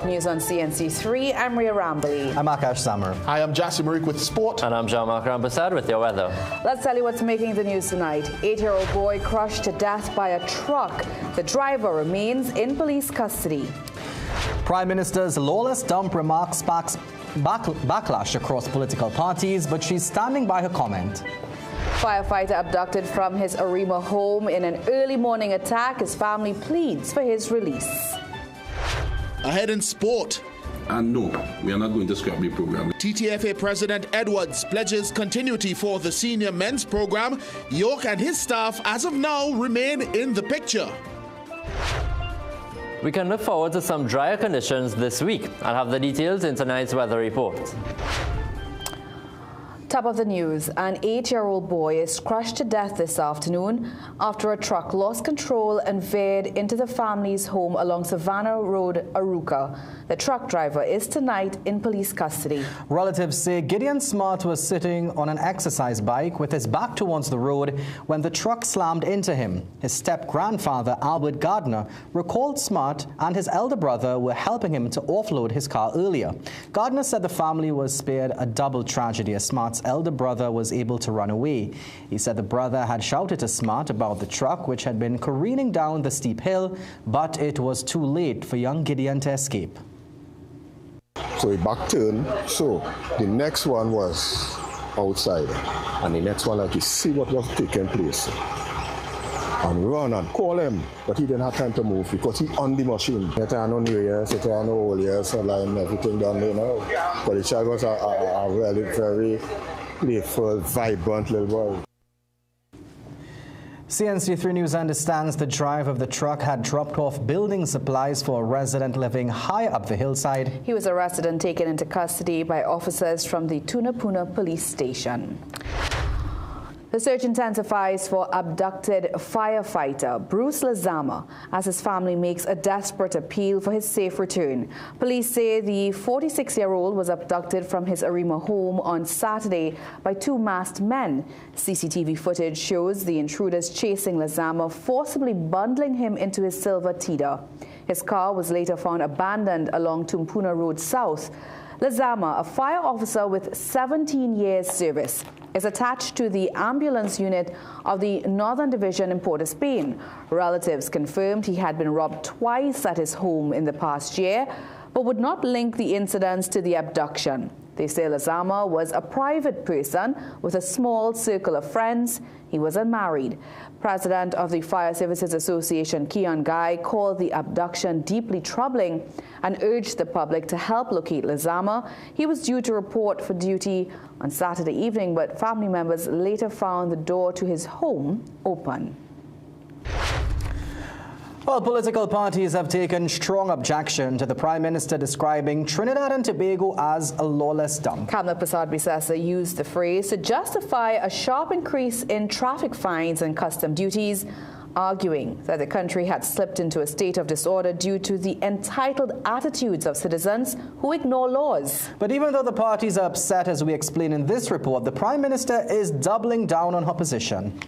news on CNC3. I'm Ria Rambali. I'm Akash Samar. Hi, I'm Jassi Marik with sport. And I'm Jean-Marc Rambassad with your weather. Let's tell you what's making the news tonight. 8-year-old boy crushed to death by a truck. The driver remains in police custody. Prime Minister's lawless dump remarks sparks backlash across political parties, but she's standing by her comment. Firefighter abducted from his Arima home in an early morning attack. His family pleads for his release. Ahead in sport. And no, we are not going to scrap the program. TTFA President Edwards pledges continuity for the senior men's program. York and his staff, as of now, remain in the picture. We can look forward to some drier conditions this week. I'll have the details in tonight's weather report. Top of the news, an 8-year-old boy is crushed to death this afternoon after a truck lost control and veered into the family's home along Savannah Road, Arouca. The truck driver is tonight in police custody. Relatives say Gideon Smart was sitting on an exercise bike with his back towards the road when the truck slammed into him. His step-grandfather, Albert Gardner, recalled Smart and his elder brother were helping him to offload his car earlier. Gardner said the family was spared a double tragedy as Smart's elder brother was able to run away. He said the brother had shouted to Smart about the truck, which had been careening down the steep hill, but it was too late for young Gideon to escape. So he back turned, so the next one was outside, and the next one had to see what was taking place and run and call him, but he didn't have time to move because he on the machine. It had no new years, it had no old years, so like everything done, you know. But the child was a really very playful, vibrant little boy. CNC3 News understands the driver of the truck had dropped off building supplies for a resident living high up the hillside. He was arrested and taken into custody by officers from the Tunapuna police station. The search intensifies for abducted firefighter Bruce Lazama as his family makes a desperate appeal for his safe return. Police say the 46-year-old was abducted from his Arima home on Saturday by two masked men. CCTV footage shows the intruders chasing Lazama, forcibly bundling him into his silver Tida. His car was later found abandoned along Tumpuna Road South. Lazama, a fire officer with 17 years service, is attached to the ambulance unit of the Northern Division in Port of Spain. Relatives confirmed he had been robbed twice at his home in the past year, but would not link the incidents to the abduction. They say Lazama was a private person with a small circle of friends. He was unmarried. President of the Fire Services Association, Keon Guy, called the abduction deeply troubling and urged the public to help locate Lazama. He was due to report for duty on Saturday evening, but family members later found the door to his home open. Well, political parties have taken strong objection to the Prime Minister describing Trinidad and Tobago as a lawless dump. Kamla Prasad-Bissessa used the phrase to justify a sharp increase in traffic fines and custom duties, arguing that the country had slipped into a state of disorder due to the entitled attitudes of citizens who ignore laws. But even though the parties are upset, as we explain in this report, the Prime Minister is doubling down on her position.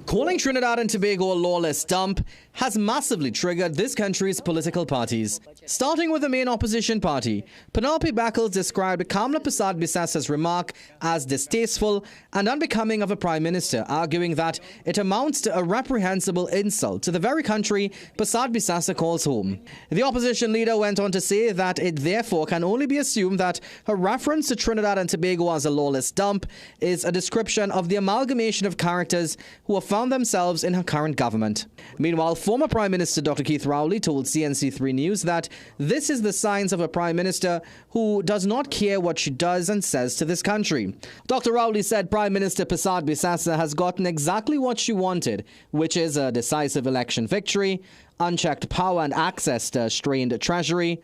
Calling Trinidad and Tobago a lawless dump has massively triggered this country's political parties. Starting with the main opposition party, Penelope Beckles described Kamla Prasad-Bissessa's remark as distasteful and unbecoming of a prime minister, arguing that it amounts to a reprehensible insult to the very country Prasad-Bissessa calls home. The opposition leader went on to say that it therefore can only be assumed that her reference to Trinidad and Tobago as a lawless dump is a description of the amalgamation of characters who have found themselves in her current government. Meanwhile, former Prime Minister Dr. Keith Rowley told CNC3 News that this is the signs of a Prime Minister who does not care what she does and says to this country. Dr. Rowley said Prime Minister Prasad-Bissessa has gotten exactly what she wanted, which is a decisive election victory, unchecked power and access to a strained treasury,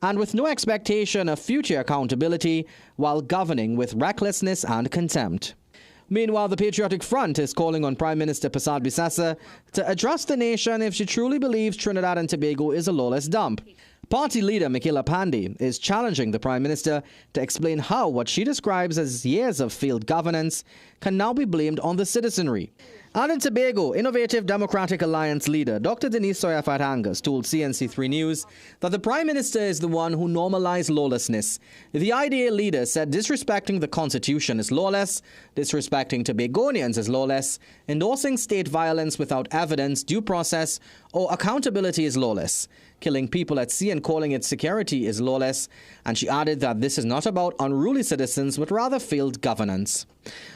and with no expectation of future accountability while governing with recklessness and contempt. Meanwhile, the Patriotic Front is calling on Prime Minister Prasad-Bissessa to address the nation if she truly believes Trinidad and Tobago is a lawless dump. Party leader Michaela Pandey is challenging the Prime Minister to explain how what she describes as years of failed governance can now be blamed on the citizenry. And in Tobago, Innovative Democratic Alliance leader Dr. Denise Soyafat-Angus told CNC3 News that the Prime Minister is the one who normalized lawlessness. The IDA leader said disrespecting the Constitution is lawless, disrespecting Tobagonians is lawless, endorsing state violence without evidence, due process, or accountability is lawless. Killing people at sea and calling it security is lawless, and she added that this is not about unruly citizens but rather failed governance.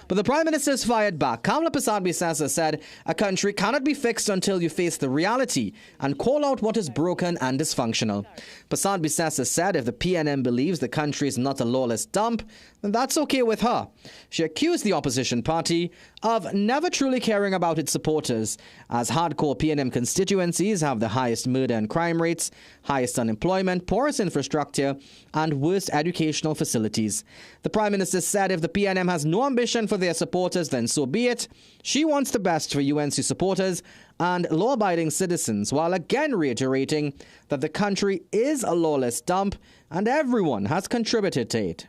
But the Prime Minister's fired back. Kamla Persad-Bissessar said a country cannot be fixed until you face the reality and call out what is broken and dysfunctional. Persad-Bissessar said if the PNM believes the country is not a lawless dump, then that's okay with her. She accused the opposition party of never truly caring about its supporters, as hardcore PNM constituencies have the highest murder and crime rates, highest unemployment, poorest infrastructure, and worst educational facilities. The Prime Minister said if the PNM has no ambition for their supporters, then so be it. She wants the best for UNC supporters and law-abiding citizens, while again reiterating that the country is a lawless dump and everyone has contributed to it.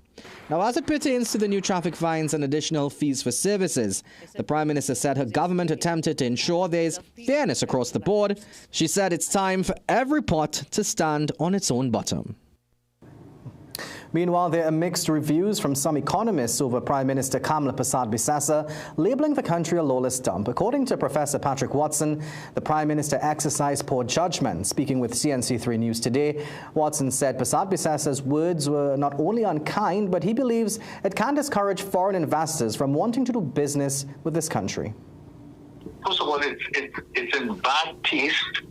Now, as it pertains to the new traffic fines and additional fees for services, the Prime Minister said her government attempted to ensure there's fairness across the board. She said it's time for every pot to stand on its own bottom. Meanwhile, there are mixed reviews from some economists over Prime Minister Kamla Persad-Bissessar labeling the country a lawless dump. According to Professor Patrick Watson, the Prime Minister exercised poor judgment. Speaking with CNC3 News today, Watson said Persad-Bissessar's words were not only unkind, but he believes it can discourage foreign investors from wanting to do business with this country. First of all, it's in bad taste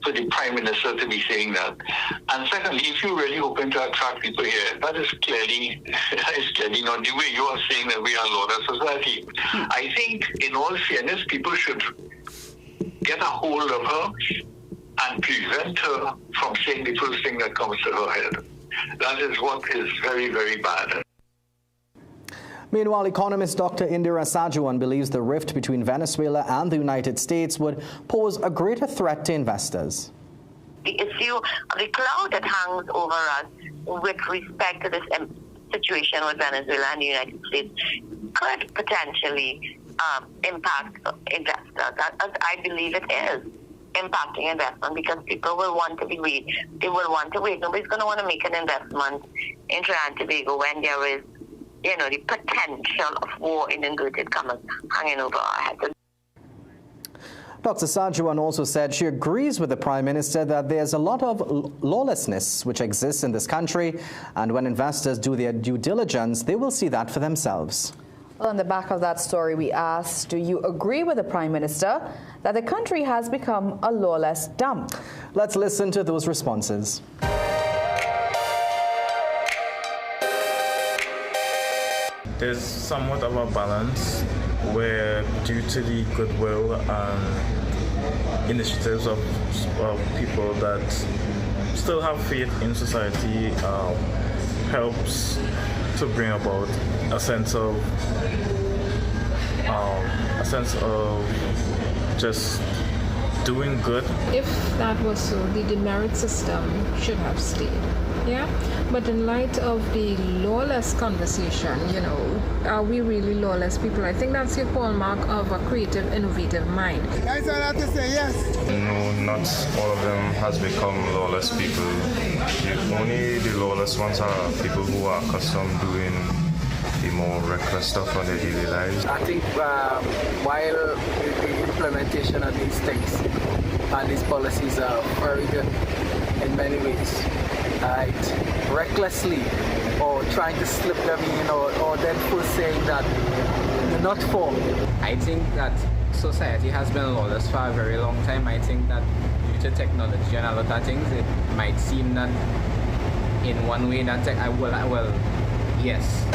for the Prime Minister to be saying that. And secondly, if you're really hoping to attract people here, that is clearly not the way you are saying that we are a lawless society. I think, in all fairness, people should get a hold of her and prevent her from saying the first thing that comes to her head. That is what is very, very bad. Meanwhile, economist Dr. Indira Sajuan believes the rift between Venezuela and the United States would pose a greater threat to investors. The issue, the cloud that hangs over us with respect to this situation with Venezuela and the United States could potentially impact investors. I believe it is impacting investment because people will want to wait. They will want to wait. Nobody's going to want to make an investment in Trinidad and Tobago when there is, the potential of war in inverted commas hanging over our heads. Dr. Sajuan also said she agrees with the Prime Minister that there's a lot of lawlessness which exists in this country, and when investors do their due diligence, they will see that for themselves. Well, on the back of that story, we asked, do you agree with the Prime Minister that the country has become a lawless dump? Let's listen to those responses. There's somewhat of a balance where, due to the goodwill and initiatives of people that still have faith in society, helps to bring about a sense of just doing good. If that was so, the demerit system should have stayed. Yeah, but in light of the lawless conversation, are we really lawless people? I think that's the hallmark of a creative, innovative mind. Guys, I have to say yes. No, not all of them has become lawless people. Only the lawless ones are people who are accustomed doing the more reckless stuff on their daily lives. I think while the implementation of these things and these policies are very good in many ways, recklessly or trying to slip them in or then first saying that you're not for. I think that society has been lawless for a very long time. I think that due to technology and a lot of things, it might seem that in one way that yes.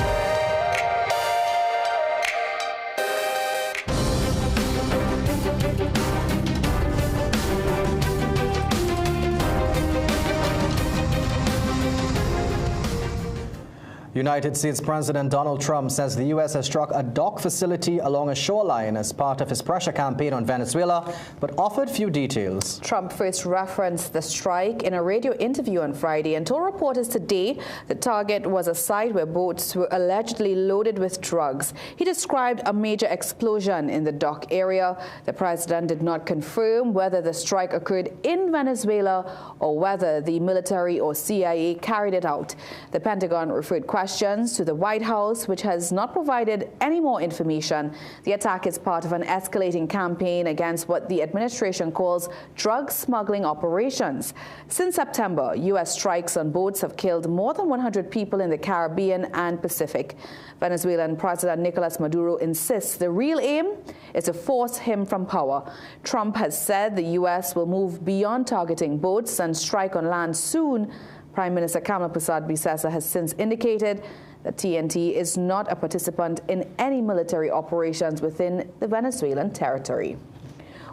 United States President Donald Trump says the U.S. has struck a dock facility along a shoreline as part of his pressure campaign on Venezuela, but offered few details. Trump first referenced the strike in a radio interview on Friday and told reporters today the target was a site where boats were allegedly loaded with drugs. He described a major explosion in the dock area. The president did not confirm whether the strike occurred in Venezuela or whether the military or CIA carried it out. The Pentagon referred questions to the White House, which has not provided any more information. The attack is part of an escalating campaign against what the administration calls drug smuggling operations. Since September, U.S. strikes on boats have killed more than 100 people in the Caribbean and Pacific. Venezuelan President Nicolas Maduro insists the real aim is to force him from power. Trump has said the U.S. will move beyond targeting boats and strike on land soon. Prime Minister Kamal Prasad Bisesa has since indicated that TNT is not a participant in any military operations within the Venezuelan territory.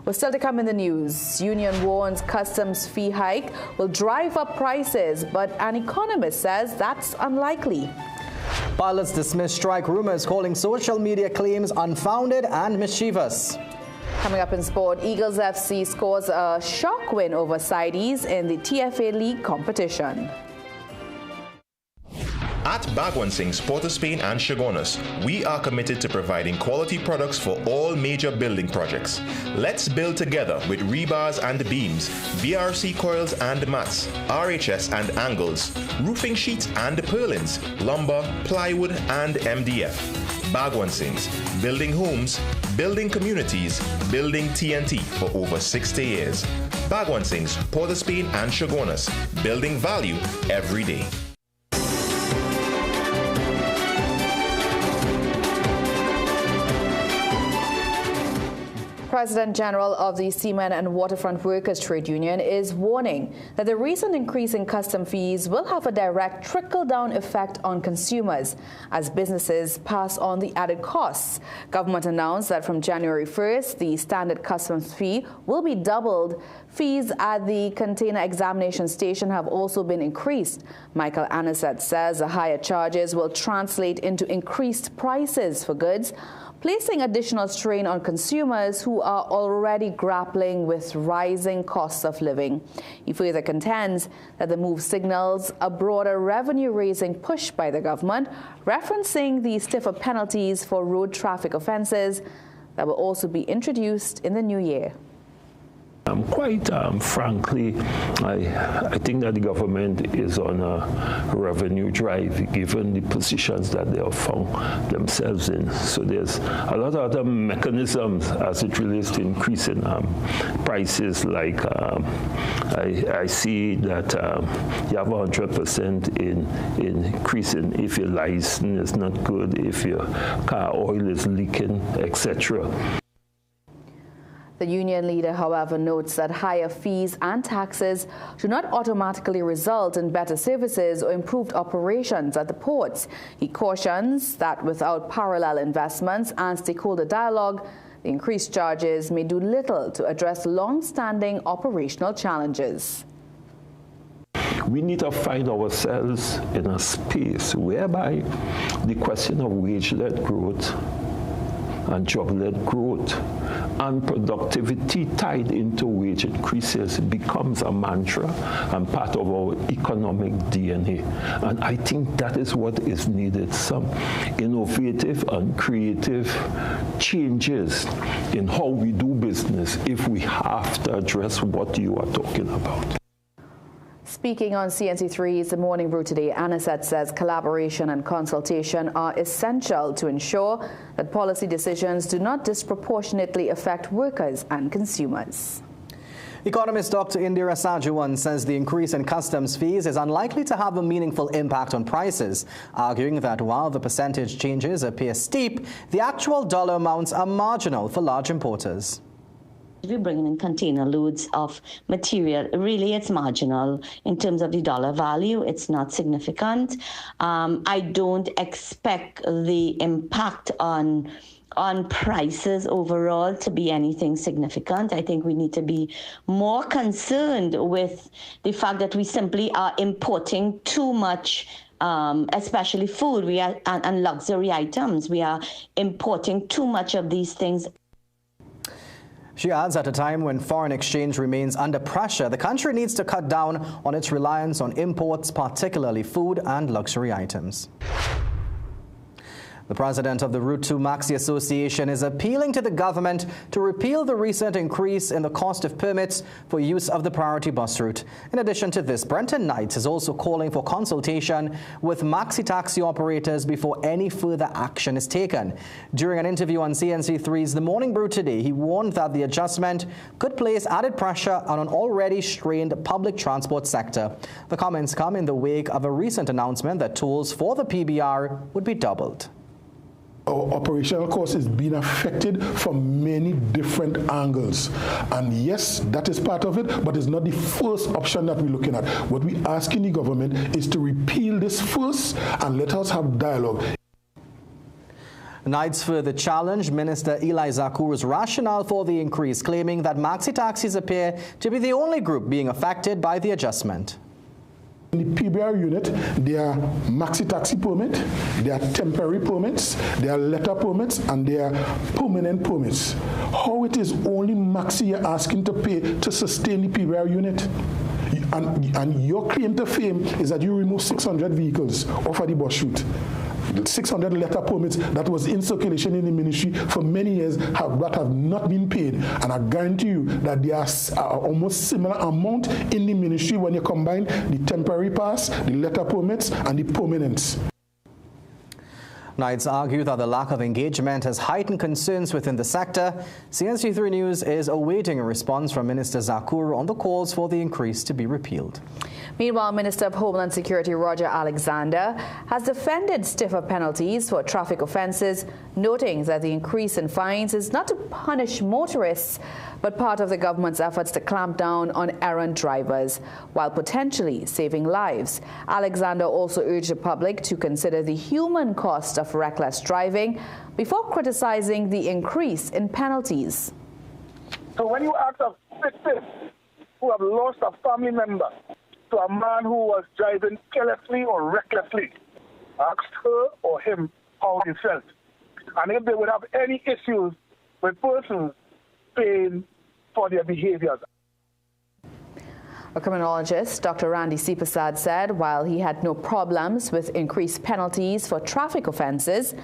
Well, still to come in the news, union warns customs fee hike will drive up prices, but an economist says that's unlikely. Pilots dismiss strike rumors, calling social media claims unfounded and mischievous. Coming up in sport, Eagles FC scores a shock win over Sides in the TFA League competition. At Bagwansing's, Port of Spain and Chagonas, we are committed to providing quality products for all major building projects. Let's build together with rebars and beams, BRC coils and mats, RHS and angles, roofing sheets and purlins, lumber, plywood and MDF. Bagwansing's, building homes, building communities, building TNT for over 60 years. Bagwansing's, Port of Spain and Chagonas, building value every day. President General of the Seamen and Waterfront Workers Trade Union is warning that the recent increase in custom fees will have a direct trickle-down effect on consumers as businesses pass on the added costs. Government announced that from January 1st, the standard customs fee will be doubled. Fees at the container examination station have also been increased. Michael Anisette says the higher charges will translate into increased prices for goods, placing additional strain on consumers who are already grappling with rising costs of living. He further contends that the move signals a broader revenue-raising push by the government, referencing the stiffer penalties for road traffic offences that will also be introduced in the new year. Quite frankly, I think that the government is on a revenue drive, given the positions that they have found themselves in. So there's a lot of other mechanisms as it relates to increasing prices. Like I see that you have 100% in increasing if your license is not good, if your car oil is leaking, etc. The union leader, however, notes that higher fees and taxes do not automatically result in better services or improved operations at the ports. He cautions that without parallel investments and stakeholder dialogue, the increased charges may do little to address long-standing operational challenges. We need to find ourselves in a space whereby the question of wage-led growth and job-led growth and productivity tied into wage increases becomes a mantra and part of our economic DNA. And I think that is what is needed, some innovative and creative changes in how we do business if we have to address what you are talking about. Speaking on CNC3's The Morning Brew today, Anisette says collaboration and consultation are essential to ensure that policy decisions do not disproportionately affect workers and consumers. Economist Dr. Indira Sajuwan says the increase in customs fees is unlikely to have a meaningful impact on prices, arguing that while the percentage changes appear steep, the actual dollar amounts are marginal for large importers. If you're bringing in container loads of material, really it's marginal in terms of the dollar value. It's not significant. I don't expect the impact on prices overall to be anything significant. I think we need to be more concerned with the fact that we simply are importing too much especially food and luxury items. We are importing too much of these things. She adds, at a time when foreign exchange remains under pressure, the country needs to cut down on its reliance on imports, particularly food and luxury items. The president of the Route 2 Maxi Association is appealing to the government to repeal the recent increase in the cost of permits for use of the priority bus route. In addition to this, Brenton Knights is also calling for consultation with maxi taxi operators before any further action is taken. During an interview on CNC3's The Morning Brew today, he warned that the adjustment could place added pressure on an already strained public transport sector. The comments come in the wake of a recent announcement that tolls for the PBR would be doubled. Our operational cost is being affected from many different angles. And yes, that is part of it, but it's not the first option that we're looking at. What we're asking the government is to repeal this first and let us have dialogue. Knights further challenged Minister Eli Zakuru's rationale for the increase, claiming that maxi taxis appear to be the only group being affected by the adjustment. In the PBR unit, there are maxi taxi permit, there are temporary permits, there are letter permits, and there are permanent permits. How it is only maxi you're asking to pay to sustain the PBR unit? And your claim to fame is that you remove 600 vehicles off of the bus route. 600 letter permits that was in circulation in the ministry for many years that have not been paid. And I guarantee you that there are almost similar amount in the ministry when you combine the temporary pass, the letter permits, and the permanents. Knights argue that the lack of engagement has heightened concerns within the sector. CNC3 News is awaiting a response from Minister Zakuru on the calls for the increase to be repealed. Meanwhile, Minister of Homeland Security Roger Alexander has defended stiffer penalties for traffic offences, noting that the increase in fines is not to punish motorists, but part of the government's efforts to clamp down on errant drivers, while potentially saving lives. Alexander also urged the public to consider the human cost of reckless driving before criticizing the increase in penalties. So when you ask a victim who have lost a family member to a man who was driving carelessly or recklessly, ask her or him how they felt, and if they would have any issues with persons paying for their behaviors. A criminologist, Dr. Randy Sipasad, said while he had no problems with increased penalties for traffic offences,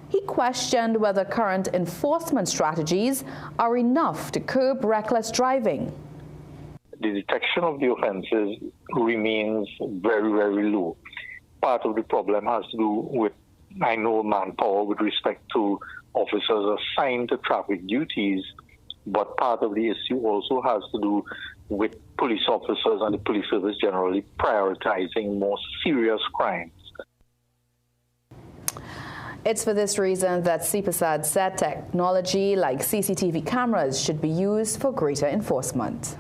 he questioned whether current enforcement strategies are enough to curb reckless driving. The detection of the offences remains very, very low. Part of the problem has to do with, I know, manpower with respect to officers assigned to traffic duties, but part of the issue also has to do with police officers and the police service generally prioritizing more serious crimes. It's for this reason that Sipasad said technology like CCTV cameras should be used for greater enforcement.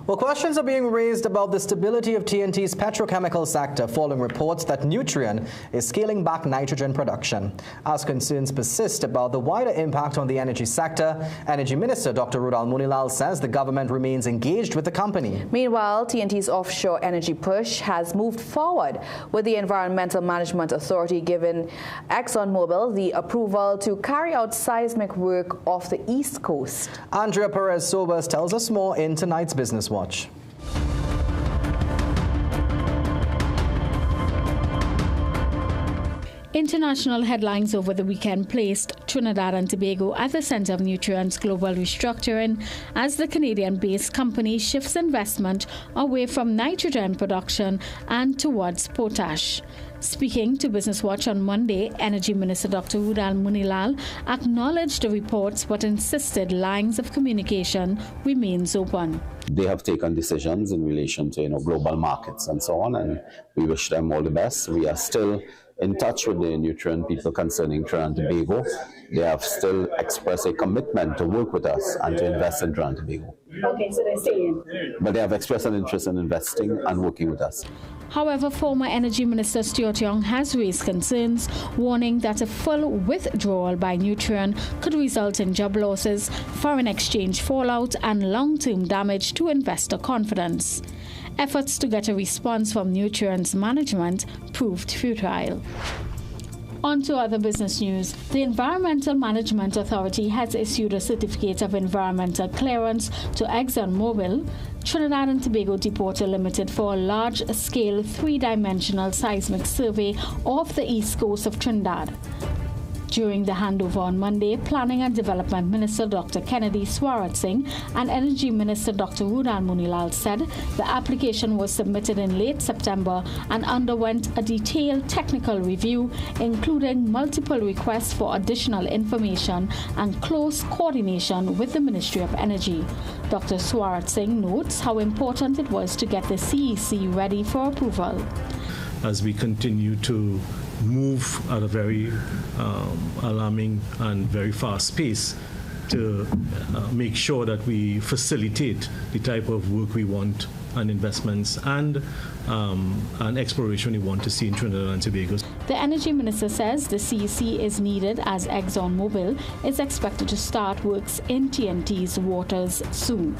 Well, questions are being raised about the stability of TNT's petrochemical sector following reports that Nutrien is scaling back nitrogen production. As concerns persist about the wider impact on the energy sector, Energy Minister Dr. Rudal Munilal says the government remains engaged with the company. Meanwhile, TNT's offshore energy push has moved forward, with the Environmental Management Authority giving ExxonMobil the approval to carry out seismic work off the East Coast. Andrea Perez-Sobers tells us more in tonight's Business Watch. International headlines over the weekend placed Trinidad and Tobago at the center of Nutrien's global restructuring as the Canadian-based company shifts investment away from nitrogen production and towards potash. Speaking to Business Watch on Monday, Energy Minister Dr. Rudal Munilal acknowledged the reports but insisted lines of communication remains open. They have taken decisions in relation to global markets and so on, and we wish them all the best. We are still in touch with the Nutrien people concerning Trinidad and Tobago. They have still expressed a commitment to work with us and to invest in Trinidad and Tobago. Okay, so they're staying. But they have expressed an interest in investing and working with us. However, former Energy Minister Stuart Young has raised concerns, warning that a full withdrawal by Nutrien could result in job losses, foreign exchange fallout, and long-term damage to investor confidence. efforts to get a response from nutrients management proved futile. On to other business news. The Environmental Management Authority has issued a certificate of environmental clearance to ExxonMobil, Trinidad and Tobago Deepwater Limited, for a large-scale three-dimensional seismic survey off the east coast of Trinidad. During the handover on Monday, Planning and Development Minister Dr. Kennedy Swarat-Singh and Energy Minister Dr. Rudan Munilal said the application was submitted in late September and underwent a detailed technical review, including multiple requests for additional information and close coordination with the Ministry of Energy. Dr. Swarat-Singh notes how important it was to get the CEC ready for approval. As we continue to move at a very alarming and very fast pace to make sure that we facilitate the type of work we want and investments and exploration we want to see in Trinidad and Tobago. The Energy Minister says the CEC is needed as ExxonMobil is expected to start works in TNT's waters soon.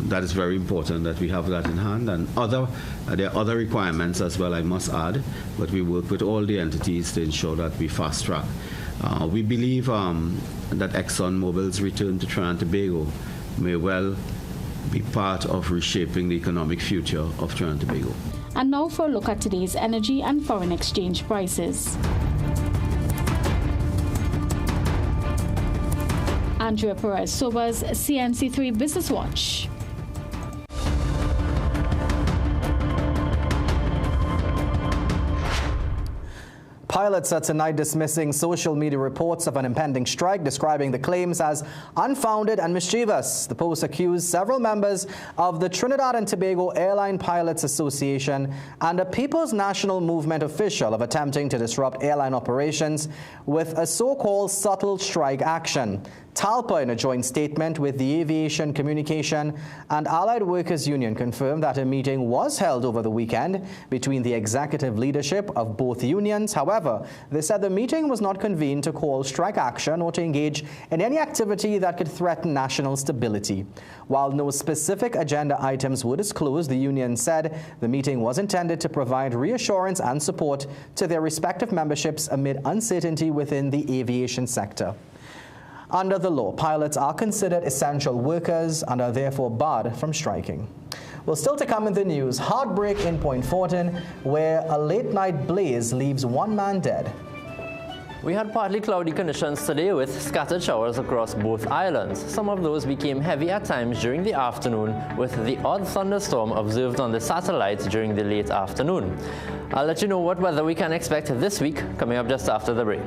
That is very important that we have that in hand, and there are other requirements as well, I must add, but we work with all the entities to ensure that we fast track. We believe that ExxonMobil's return to Trinidad and Tobago may well be part of reshaping the economic future of Trinidad and Tobago. And now for a look at today's energy and foreign exchange prices. Andrea Perez-Soba's CNC3 Business Watch. Pilots are tonight dismissing social media reports of an impending strike, describing the claims as unfounded and mischievous. The Post accused several members of the Trinidad and Tobago Airline Pilots Association and a People's National Movement official of attempting to disrupt airline operations with a so-called subtle strike action. TALPA, in a joint statement with the Aviation, Communication and Allied Workers Union, confirmed that a meeting was held over the weekend between the executive leadership of both unions. However, they said the meeting was not convened to call strike action or to engage in any activity that could threaten national stability. While no specific agenda items were disclosed, the union said the meeting was intended to provide reassurance and support to their respective memberships amid uncertainty within the aviation sector. Under the law, pilots are considered essential workers and are therefore barred from striking. Well, still to come in the news, heartbreak in Point Fortin, where a late-night blaze leaves one man dead. We had partly cloudy conditions today with scattered showers across both islands. Some of those became heavy at times during the afternoon, with the odd thunderstorm observed on the satellite during the late afternoon. I'll let you know what weather we can expect this week coming up just after the break.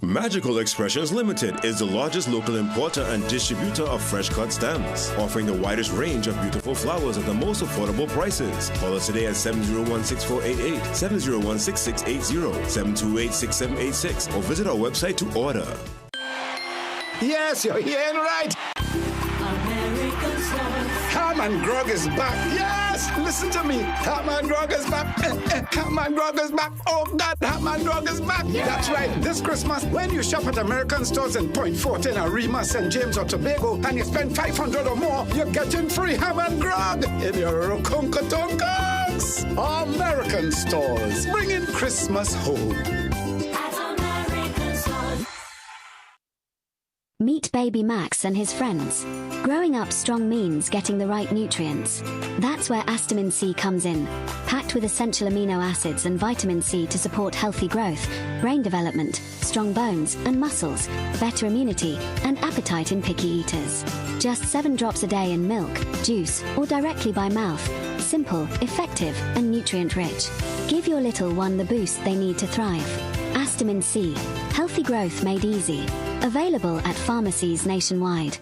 Magical Expressions Limited is the largest local importer and distributor of fresh cut stems, offering the widest range of beautiful flowers at the most affordable prices. Call us today at 701-6488, 701-6680, 728-6786, or visit our website to order. Yes, you're hearing right. Hartman Grog is back. Yes, listen to me. Hartman Grog is back. Hartman Grog is back. Oh God, Hartman Grog is back. Yeah. That's right. This Christmas, when you shop at American stores in Point Fortin, Arima, St. James, or Tobago, and you spend $500 or more, you're getting free Hartman Grog in your Rokonkotonkoks. American stores, bringing Christmas home. Meet baby Max and his friends. Growing up strong means getting the right nutrients. That's where Astamin C comes in, packed with essential amino acids and vitamin C to support healthy growth, brain development, strong bones and muscles, better immunity, and appetite in picky eaters. Just 7 drops a day in milk, juice, or directly by mouth. Simple, effective, and nutrient-rich. Give your little one the boost they need to thrive. Astamin C. Healthy growth made easy. Available at pharmacies nationwide.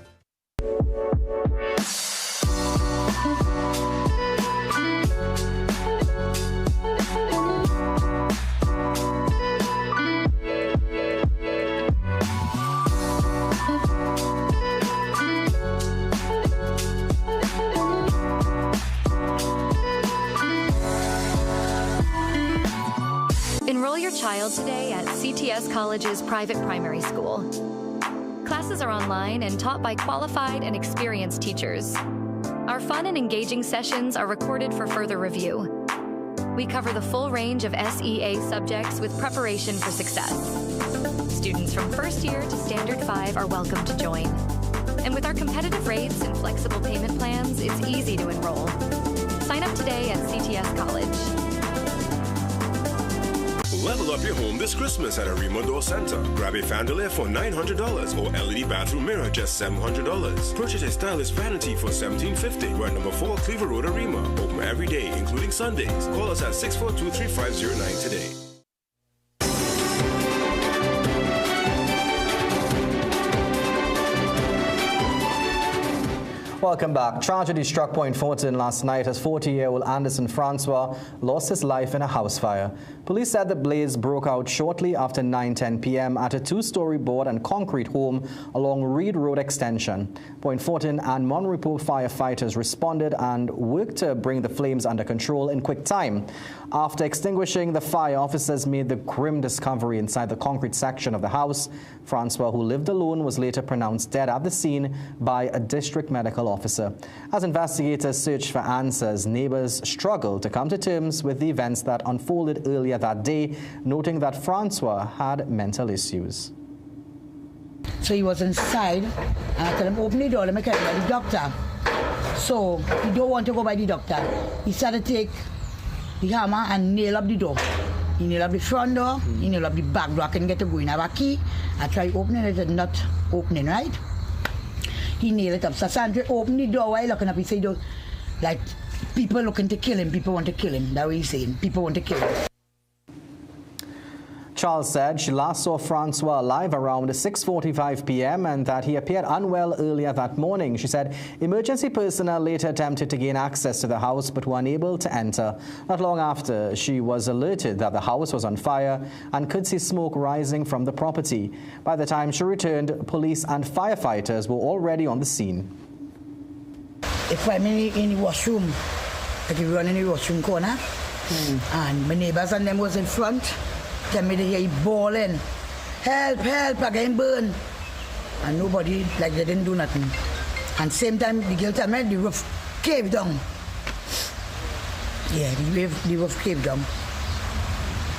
Enroll your child today at CTS College's private primary school. Classes are online and taught by qualified and experienced teachers. Our fun and engaging sessions are recorded for further review. We cover the full range of SEA subjects with preparation for success. Students from first year to Standard 5 are welcome to join. And with our competitive rates and flexible payment plans, it's easy to enroll. Sign up today at CTS College. Level up your home this Christmas at Arima Door Center. Grab a chandelier for $900 or LED bathroom mirror just $700. Purchase a stylish vanity for $1,750. We're at number 4 Cleaver Road, Arima. Open every day, including Sundays. Call us at 642-3509 today. Welcome back. Tragedy struck Point Fortin last night as 40-year-old Anderson Francois lost his life in a house fire. Police said the blaze broke out shortly after 9:10 p.m. at a 2-story board and concrete home along Reed Road Extension. Point Fortin and Monrepo firefighters responded and worked to bring the flames under control in quick time. After extinguishing the fire, officers made the grim discovery inside the concrete section of the house. Francois, who lived alone, was later pronounced dead at the scene by a district medical officer. As investigators searched for answers, neighbors struggled to come to terms with the events that unfolded earlier that day, noting that Francois had mental issues. So he was inside, and I told him, open the door, let me carry by the doctor. So he don't want to go by the doctor. He started to take the hammer and nail up the door. He nailed up the front door, he nailed up the back door. I couldn't get to go in. I have a key. I tried opening it, it's not opening, right? He nailed it up. So Sandra opened the door while looking up. He said, like, people looking to kill him, people want to kill him. That's what he's saying. People want to kill him. Charles said she last saw Francois alive around 6:45 p.m. and that he appeared unwell earlier that morning. She said emergency personnel later attempted to gain access to the house but were unable to enter. Not long after, she was alerted that the house was on fire and could see smoke rising from the property. By the time she returned, police and firefighters were already on the scene. If I'm in the washroom, like if you run in the washroom corner, and my neighbors and them was in front, tell me they hear bawling, help, help, I getting burned. And nobody, like they didn't do nothing. And same time, the girl told me the roof caved down. Yeah, the roof caved down.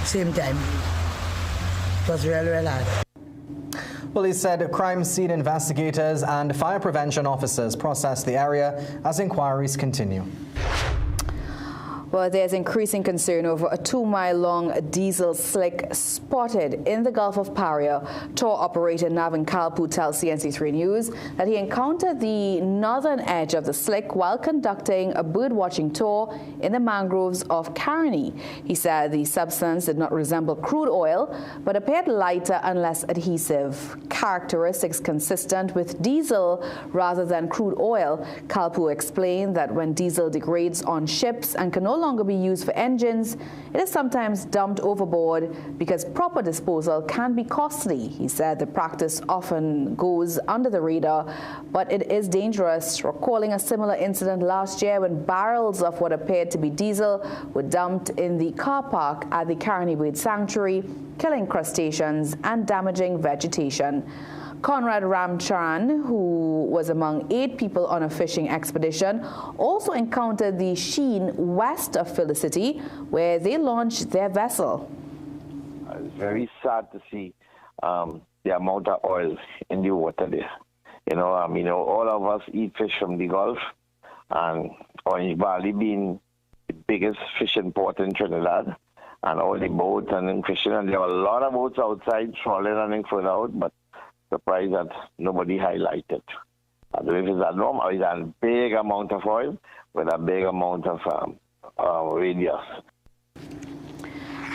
Same time. It was real, real hard. Police said crime scene investigators and fire prevention officers processed the area as inquiries continue. Well, there's increasing concern over a 2-mile-long diesel slick spotted in the Gulf of Paria. Tour operator Navin Kalpu tells CNC3 News that he encountered the northern edge of the slick while conducting a bird-watching tour in the mangroves of Caroni. He said the substance did not resemble crude oil, but appeared lighter and less adhesive, characteristics consistent with diesel rather than crude oil. Kalpu explained that when diesel degrades on ships and can no longer be used for engines, it is sometimes dumped overboard because proper disposal can be costly. He said the practice often goes under the radar, but it is dangerous, recalling a similar incident last year when barrels of what appeared to be diesel were dumped in the car park at the Caroni Bird Sanctuary, killing crustaceans and damaging vegetation. Conrad Ramcharan, who was among 8 people on a fishing expedition, also encountered the Sheen west of Felicity, where they launched their vessel. It's very sad to see the amount of oil in the water there. All of us eat fish from the Gulf, and Orange Valley being the biggest fishing port in Trinidad, and all the boats and fishing, and there are a lot of boats outside trawling and further out, but surprised that nobody highlighted. I don't know if it's a norm or it's a big amount of oil with a big amount of radius.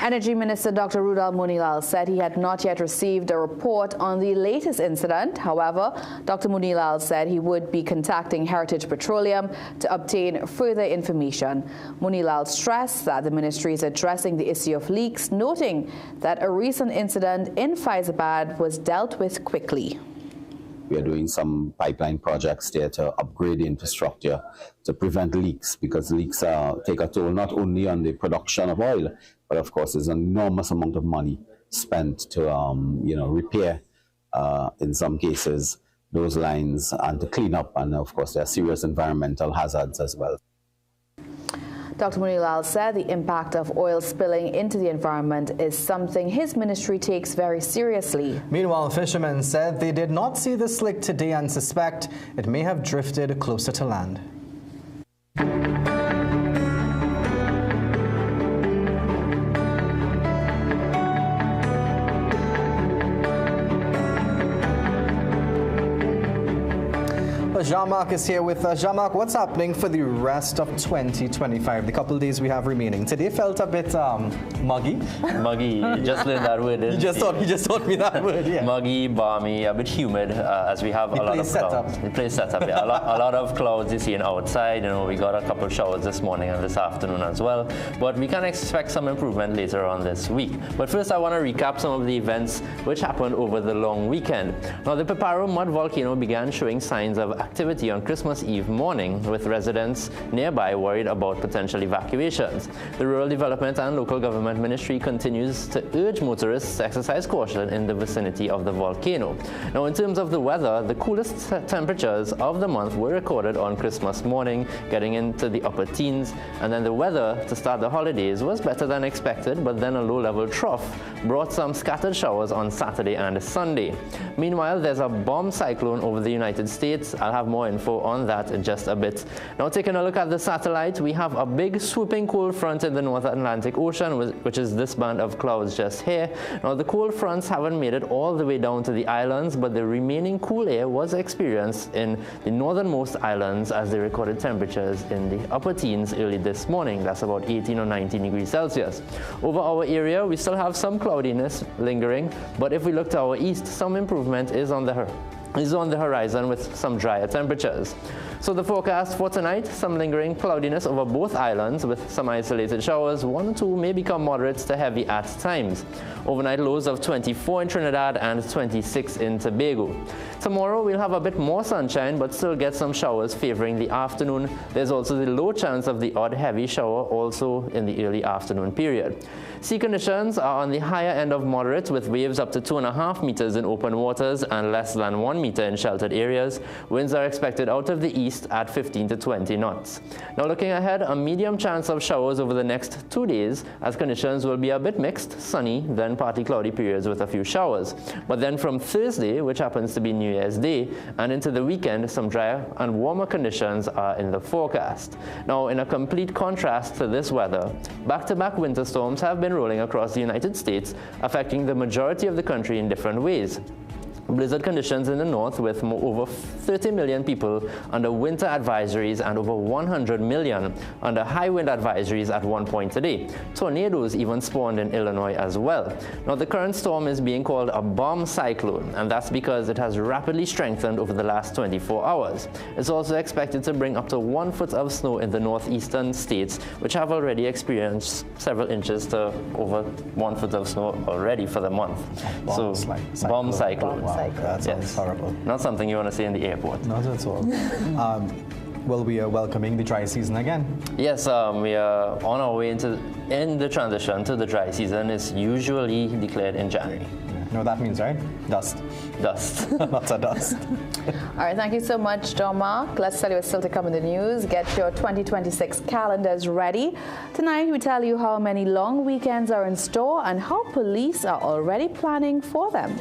Energy Minister Dr. Rudal Munilal said he had not yet received a report on the latest incident. However, Dr. Munilal said he would be contacting Heritage Petroleum to obtain further information. Munilal stressed that the ministry is addressing the issue of leaks, noting that a recent incident in Faizabad was dealt with quickly. We are doing some pipeline projects there to upgrade the infrastructure to prevent leaks, because leaks take a toll not only on the production of oil, but of course there's an enormous amount of money spent to repair in some cases those lines and to clean up. And of course, there are serious environmental hazards as well. Dr. Munilal said the impact of oil spilling into the environment is something his ministry takes very seriously. Meanwhile, fishermen said they did not see the slick today and suspect it may have drifted closer to land. Jean-Marc is here with us. Jean-Marc, what's happening for the rest of 2025? The couple of days we have remaining. Today felt a bit muggy. Muggy, you just learned that word. You just taught me that word, yeah. Muggy, balmy, a bit humid as we have a lot of clouds. The place setup, yeah. a lot of clouds you're seeing outside. You know, we got a couple of showers this morning and this afternoon as well. But we can expect some improvement later on this week. But first I want to recap some of the events which happened over the long weekend. Now, the Peparo mud volcano began showing signs of activity on Christmas Eve morning, with residents nearby worried about potential evacuations. The Rural Development and Local Government Ministry continues to urge motorists to exercise caution in the vicinity of the volcano. Now, in terms of the weather, the coolest temperatures of the month were recorded on Christmas morning, getting into the upper teens, and then the weather to start the holidays was better than expected, but then a low-level trough brought some scattered showers on Saturday and Sunday. Meanwhile, there's a bomb cyclone over the United States. I'll have more info on that in just a bit. Now, taking a look at the satellite, we have a big swooping cold front in the North Atlantic Ocean, which is this band of clouds just here. Now, the cold fronts haven't made it all the way down to the islands, but the remaining cool air was experienced in the northernmost islands as they recorded temperatures in the upper teens early this morning. That's about 18 or 19 degrees Celsius. Over our area, we still have some cloudiness lingering, but if we look to our east, some improvement is on the horizon with some drier temperatures. So the forecast for tonight, some lingering cloudiness over both islands with some isolated showers. 1 or 2 may become moderate to heavy at times. Overnight lows of 24 in Trinidad and 26 in Tobago. Tomorrow we'll have a bit more sunshine, but still get some showers favoring the afternoon. There's also the low chance of the odd heavy shower also in the early afternoon period. Sea conditions are on the higher end of moderate, with waves up to 2.5 meters in open waters and less than 1 meter in sheltered areas. Winds are expected out of the east at 15 to 20 knots. Now, looking ahead, a medium chance of showers over the next 2 days, as conditions will be a bit mixed, sunny, then partly cloudy periods with a few showers. But then from Thursday, which happens to be New Year's Day, and into the weekend, some drier and warmer conditions are in the forecast. Now, in a complete contrast to this weather, back-to-back winter storms have been rolling across the United States, affecting the majority of the country in different ways. Blizzard conditions in the north, with over 30 million people under winter advisories and over 100 million under high wind advisories at one point today. Tornadoes even spawned in Illinois as well. Now, the current storm is being called a bomb cyclone, and that's because it has rapidly strengthened over the last 24 hours. It's also expected to bring up to 1 foot of snow in the northeastern states, which have already experienced several inches to over 1 foot of snow already for the month. Bomb cyclone. Wow. That sounds horrible. Not something you want to see in the airport. Not at all. Well, we are welcoming the dry season again. Yes, we are on our way in the transition to the dry season. Is usually declared in January. You know what that means, right? Dust. Dust. Lots of dust. All right, thank you so much, Jean-Marc. Let's tell you what's still to come in the news. Get your 2026 calendars ready. Tonight, we tell you how many long weekends are in store and how police are already planning for them.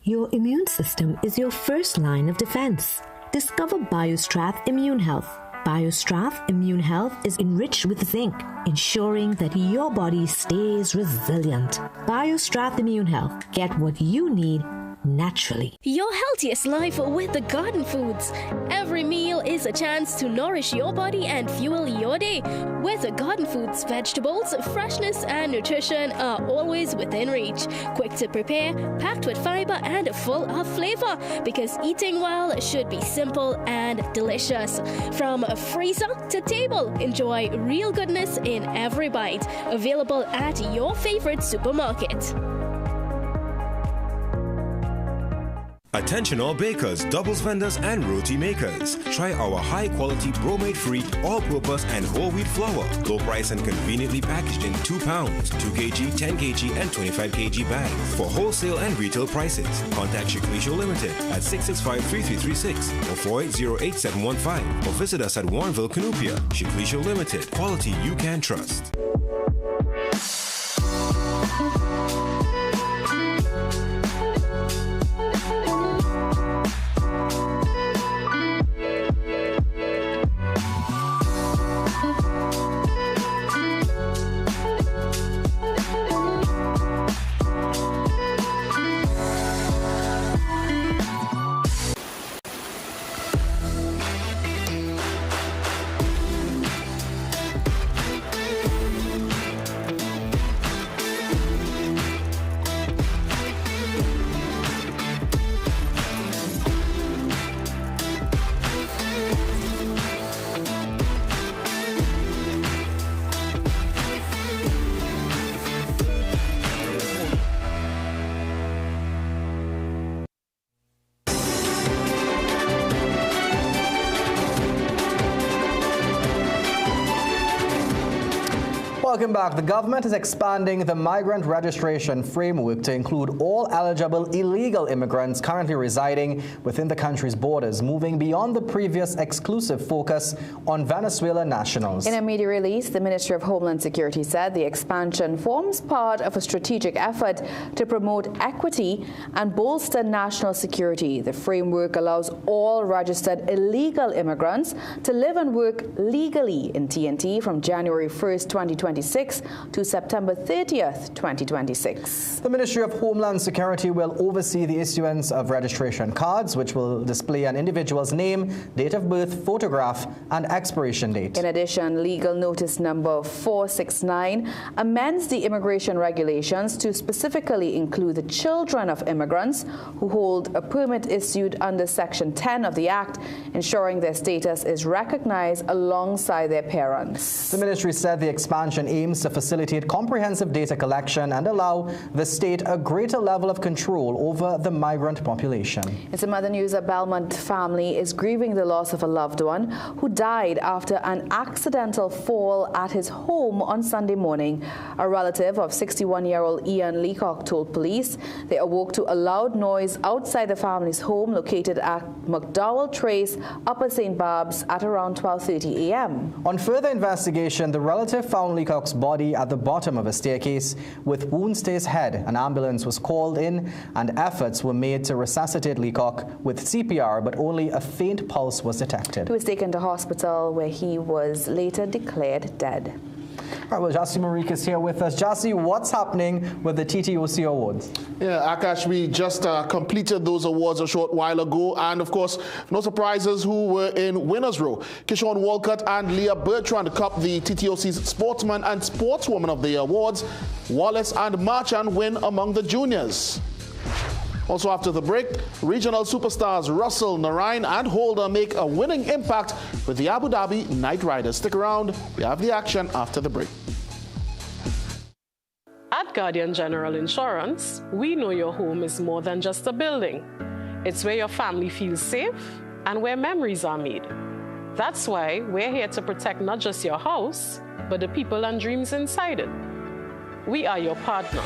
Your immune system is your first line of defense. Discover BioStrath Immune Health. BioStrath Immune Health is enriched with zinc, ensuring that your body stays resilient. BioStrath Immune Health. Get what you need naturally. Your healthiest life with the garden foods. Every meal is a chance to nourish your body and fuel your day. With the garden foods, vegetables, freshness and nutrition are always within reach. Quick to prepare, packed with fiber and full of flavor, because eating well should be simple and delicious. From freezer to table, enjoy real goodness in every bite. Available at your favorite supermarket. Attention all bakers, doubles vendors, and roti makers. Try our high-quality bromate-free, all-purpose, and whole wheat flour. Low price and conveniently packaged in 2 pounds, 2 kg, 10 kg, and 25 kg bags. For wholesale and retail prices, contact Shiklisho Limited at 665-3336 or 480-8715 or visit us at Warrenville, Canoopia. Shiklisho Limited, quality you can trust. Welcome back. The government is expanding the migrant registration framework to include all eligible illegal immigrants currently residing within the country's borders, moving beyond the previous exclusive focus on Venezuelan nationals. In a media release, the Ministry of Homeland Security said the expansion forms part of a strategic effort to promote equity and bolster national security. The framework allows all registered illegal immigrants to live and work legally in TNT from January 1st, 2026 to September 30th, 2026. The Ministry of Homeland Security will oversee the issuance of registration cards, which will display an individual's name, date of birth, photograph, and expiration date. In addition, Legal Notice Number 469 amends the immigration regulations to specifically include the children of immigrants who hold a permit issued under Section 10 of the Act, ensuring their status is recognized alongside their parents. The ministry said the expansion aims to facilitate comprehensive data collection and allow the state a greater level of control over the migrant population. In some other news, a Belmont family is grieving the loss of a loved one who died after an accidental fall at his home on Sunday morning. A relative of 61-year-old Ian Leacock told police they awoke to a loud noise outside the family's home located at McDowell Trace, Upper St. Barb's at around 12:30 a.m. On further investigation, the relative found Leacock's body at the bottom of a staircase with wounds to his head. An ambulance was called in and efforts were made to resuscitate Leacock with CPR, but only a faint pulse was detected. He was taken to hospital where he was later declared dead. All right, well, Jassy Marique is here with us. Jassy, what's happening with the TTOC Awards? Yeah, Akash, we just completed those awards a short while ago, and of course, no surprises who were in winner's row. Kishon Walcott and Leah Bertrand cupped the TTOC's Sportsman and Sportswoman of the Year awards. Wallace and Marchand win among the juniors. Also after the break, regional superstars Russell, Narayan and Holder make a winning impact with the Abu Dhabi Knight Riders. Stick around, we have the action after the break. At Guardian General Insurance, we know your home is more than just a building. It's where your family feels safe and where memories are made. That's why we're here to protect not just your house, but the people and dreams inside it. We are your partner,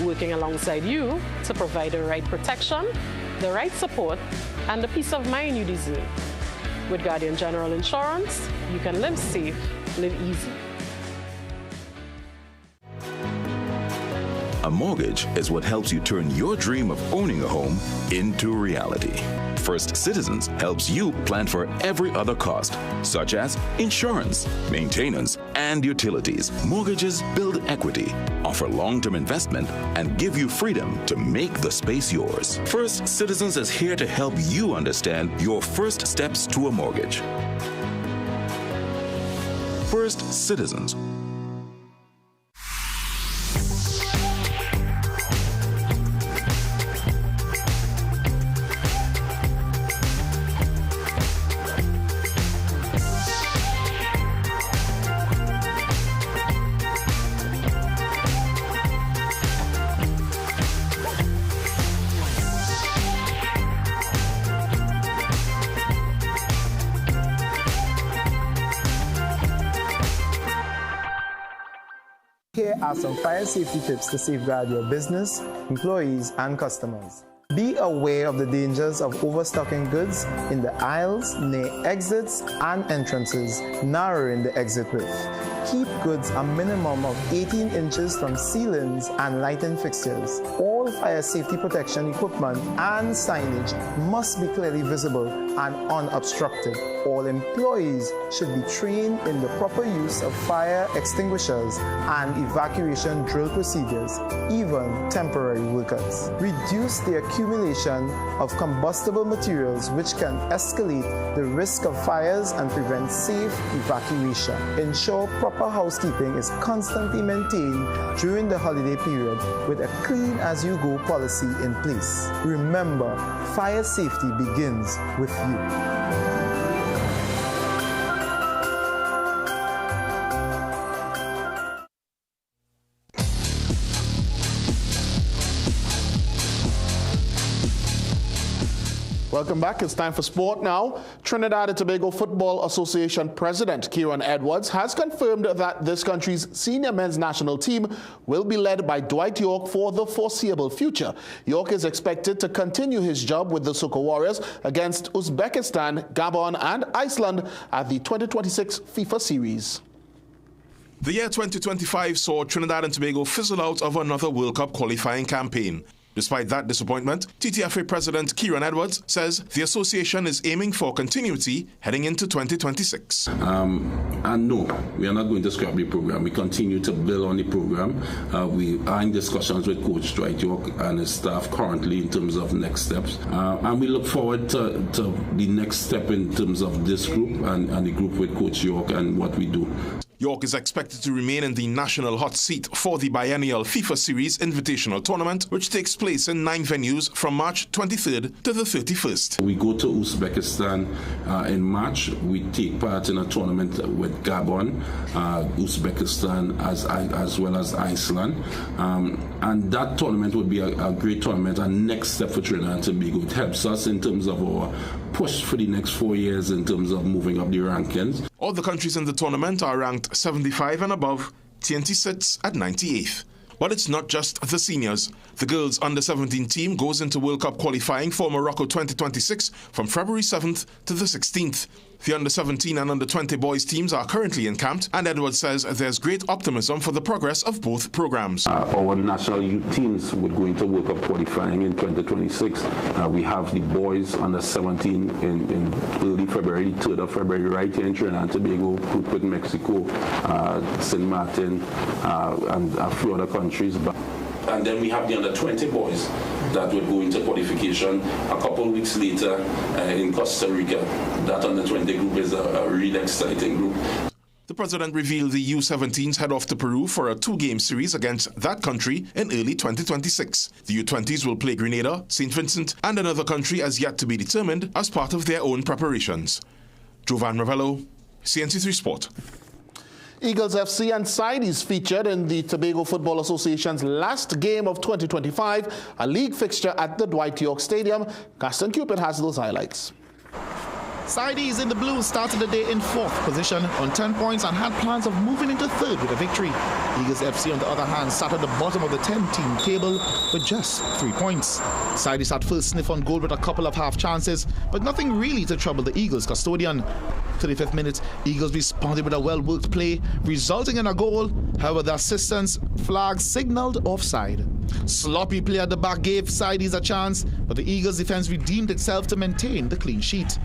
working alongside you to provide the right protection, the right support, and the peace of mind you deserve. With Guardian General Insurance, you can live safe, live easy. A mortgage is what helps you turn your dream of owning a home into reality. First Citizens helps you plan for every other cost, such as insurance, maintenance, and utilities. Mortgages build equity, offer long-term investment, and give you freedom to make the space yours. First Citizens is here to help you understand your first steps to a mortgage. First Citizens. Here are some fire safety tips to safeguard your business, employees, and customers. Be aware of the dangers of overstocking goods in the aisles, near exits and entrances, narrowing the exit width. Keep goods a minimum of 18 inches from ceilings and lighting fixtures. All fire safety protection equipment and signage must be clearly visible and unobstructed. All employees should be trained in the proper use of fire extinguishers and evacuation drill procedures, even temporary workers. Reduce the accumulation of combustible materials which can escalate the risk of fires and prevent safe evacuation. Ensure proper housekeeping is constantly maintained during the holiday period with a clean-as-you-go policy in place. Remember, fire safety begins with you. Welcome back. It's time for sport now. Trinidad and Tobago Football Association President Kieran Edwards has confirmed that this country's senior men's national team will be led by Dwight York for the foreseeable future. York is expected to continue his job with the Soca Warriors against Uzbekistan, Gabon and Iceland at the 2026 FIFA Series. The year 2025 saw Trinidad and Tobago fizzle out of another World Cup qualifying campaign. Despite that disappointment, TTFA President Kieran Edwards says the association is aiming for continuity heading into 2026. And no, we are not going to scrap the program. We continue to build on the program. We are in discussions with Coach Dwight York and his staff currently in terms of next steps. And we look forward to the next step in terms of this group and the group with Coach York and what we do. York is expected to remain in the national hot seat for the biennial FIFA Series Invitational Tournament, which takes place in 9 venues from March 23rd to the 31st. We go to Uzbekistan in March. We take part in a tournament with Gabon, Uzbekistan, as well as Iceland. And that tournament would be a great tournament, a next step for Trinidad and Tobago. It helps us in terms of our push for the next 4 years in terms of moving up the rankings. All the countries in the tournament are ranked 75 and above. TNT sits at 98th. But it's not just the seniors. The girls' under-17 team goes into World Cup qualifying for Morocco 2026 from February 7th to the 16th. The under-17 and under-20 boys teams are currently encamped, and Edwards says there's great optimism for the progress of both programs. Our national youth teams would go into World Cup qualifying in 2026. We have the boys under-17 in early February, 3rd of February, right here in Trinidad and Tobago, group with Mexico, St. Martin, and a few other countries. And then we have the under-20 boys that would go into qualification a couple of weeks later in Costa Rica. That under-20 group is a really exciting group. The president revealed the U-17s head off to Peru for a 2-game series against that country in early 2026. The U-20s will play Grenada, St. Vincent, and another country as yet to be determined as part of their own preparations. Jovan Ravello, CNC3 Sport. Eagles FC and Sides featured in the Tobago Football Association's last game of 2025, a league fixture at the Dwight York Stadium. Gaston Cupid has those highlights. Sides in the blue started the day in 4th position on 10 points and had plans of moving into 3rd with a victory. Eagles FC, on the other hand, sat at the bottom of the 10-team table with just 3 points. Sides had first sniff on goal with a couple of half chances, but nothing really to trouble the Eagles custodian. 35th minute, Eagles responded with a well-worked play, resulting in a goal. However, the assistant's flag signalled offside. Sloppy play at the back gave Sides a chance, but the Eagles' defence redeemed itself to maintain the clean sheet.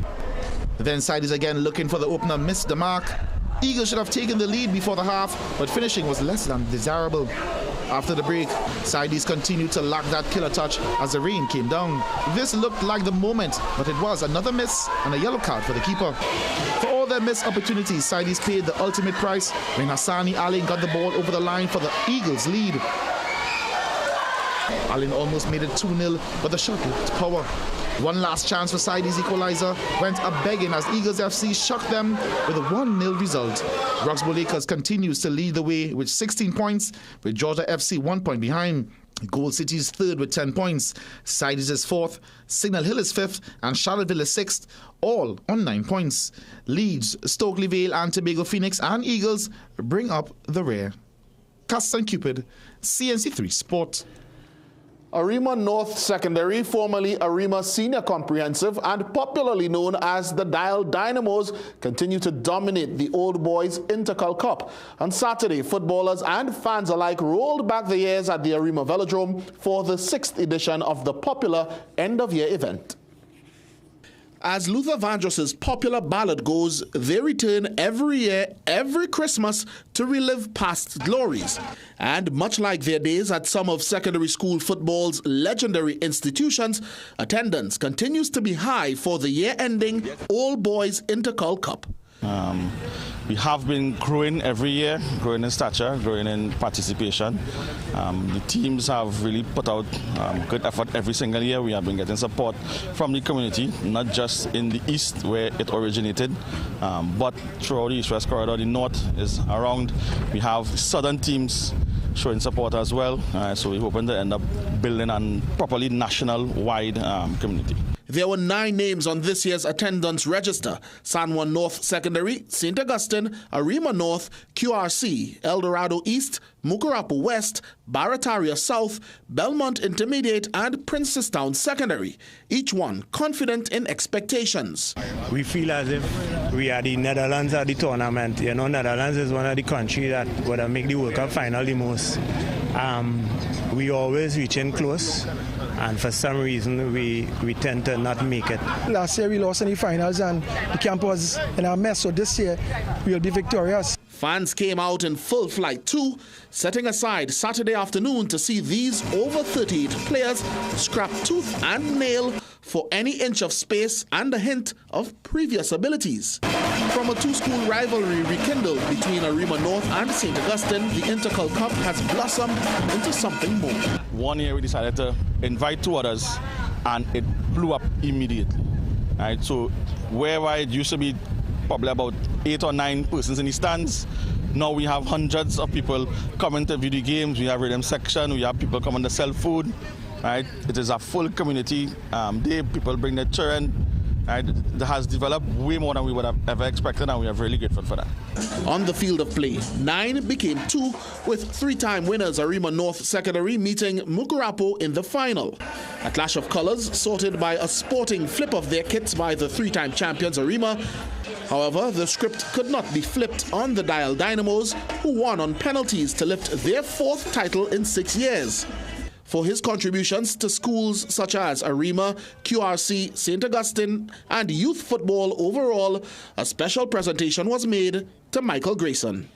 Then Sides again looking for the opener missed the mark. Eagles should have taken the lead before the half, but finishing was less than desirable. After the break, Sides continued to lack that killer touch as the rain came down. This looked like the moment, but it was another miss and a yellow card for the keeper. For all their missed opportunities, Sides paid the ultimate price when Hassani Allen got the ball over the line for the Eagles' lead. Allen almost made it 2-0, but the shot lacked power. One last chance for Sides' equalizer went a-begging as Eagles FC shocked them with a 1-0 result. Roxborough Lakers continues to lead the way with 16 points, with Georgia FC 1 point behind. Gold City is 3rd with 10 points. Sides is 4th, Signal Hill is 5th, and Charlottesville is 6th, all on 9 points. Leeds, Stokely Vale and Tobago Phoenix and Eagles bring up the rear. Custom Cupid, CNC3 Sport. Arima North Secondary, formerly Arima Senior Comprehensive and popularly known as the Dial Dynamos, continue to dominate the Old Boys Intercal Cup. On Saturday, footballers and fans alike rolled back the years at the Arima Velodrome for the 6th edition of the popular end-of-year event. As Luther Vandross's popular ballad goes, they return every year, every Christmas, to relive past glories. And much like their days at some of secondary school football's legendary institutions, attendance continues to be high for the year-ending All Boys Intercal Cup. We have been growing every year, growing in stature, growing in participation. The teams have really put out good effort every single year. We have been getting support from the community, not just in the east where it originated, but throughout the east-west corridor. The north is around. We have southern teams showing support as well. So we're hoping to end up building a properly national-wide community. There were 9 names on this year's attendance register: San Juan North Secondary, St. Augustine, Arima North, QRC, El Dorado East, Mucurapo West, Barataria South, Belmont Intermediate, and Princestown Secondary, each one confident in expectations. We feel as if we are the Netherlands of the tournament. You know, Netherlands is one of the countries that would make the World Cup final the most. We always reach in close, and for some reason we tend to not make it. Last year we lost in the finals and the camp was in a mess, so this year we'll be victorious. Fans came out in full flight too, setting aside Saturday afternoon to see these over 38 players scrap tooth and nail for any inch of space and a hint of previous abilities. From a two-school rivalry rekindled between Arima North and St. Augustine, the Intercal Cup has blossomed into something more. One year we decided to invite 2 others, and it blew up immediately. Right? So where it used to be probably about 8 or 9 persons in the stands, now we have hundreds of people coming to view the games. We have rhythm section, we have people coming to sell food. Right? It is a full community day. People bring their children. Right? It has developed way more than we would have ever expected, and we are really grateful for that. On the field of play, 9 became 2, with 3-time winners Arima North Secondary meeting Mucurapo in the final. A clash of colours sorted by a sporting flip of their kits by the 3-time champions Arima. However, the script could not be flipped on the Dial Dynamos, who won on penalties to lift their 4th title in 6 years. For his contributions to schools such as Arima, QRC, St. Augustine, and youth football overall, a special presentation was made to Michael Grayson.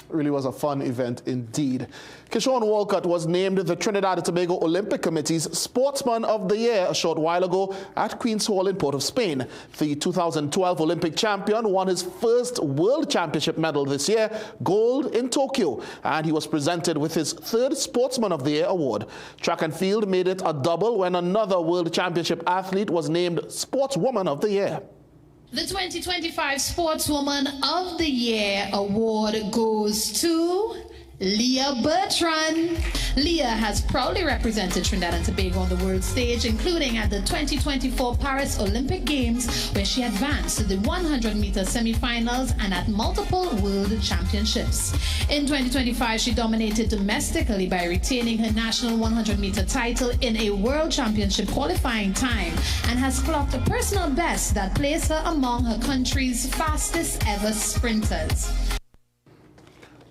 Really was a fun event indeed. Kishon Walcott was named the Trinidad and Tobago Olympic Committee's Sportsman of the Year a short while ago at Queen's Hall in Port of Spain. The 2012 Olympic champion won his first World Championship medal this year, gold in Tokyo, and he was presented with his 3rd Sportsman of the Year award. Track and field made it a double when another World Championship athlete was named Sportswoman of the Year. The 2025 Sportswoman of the Year award goes to Leah Bertrand. Leah has proudly represented Trinidad and Tobago on the world stage, including at the 2024 Paris Olympic Games, where she advanced to the 100-meter semifinals and at multiple world championships. In 2025, she dominated domestically by retaining her national 100-meter title in a world championship qualifying time and has clocked a personal best that placed her among her country's fastest ever sprinters.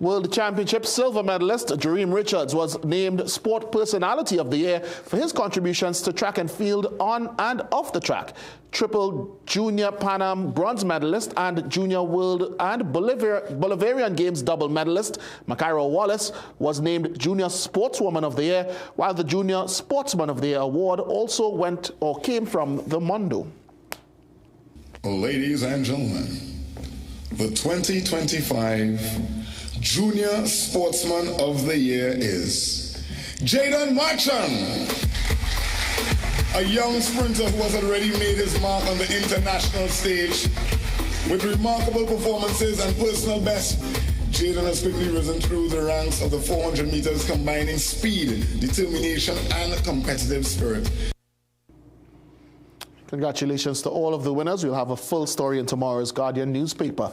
World Championship silver medalist Jareem Richards was named Sport Personality of the Year for his contributions to track and field on and off the track. Triple Junior Pan Am bronze medalist and Junior World and Bolivarian Games double medalist Makaira Wallace was named Junior Sportswoman of the Year, while the Junior Sportsman of the Year award also came from the Mondo. Ladies and gentlemen, the 2025 Junior Sportsman of the Year is Jaden Marchand, a young sprinter who has already made his mark on the international stage. With remarkable performances and personal best, Jaden has quickly risen through the ranks of the 400 meters, combining speed, determination, and competitive spirit. Congratulations to all of the winners. We'll have a full story in tomorrow's Guardian newspaper.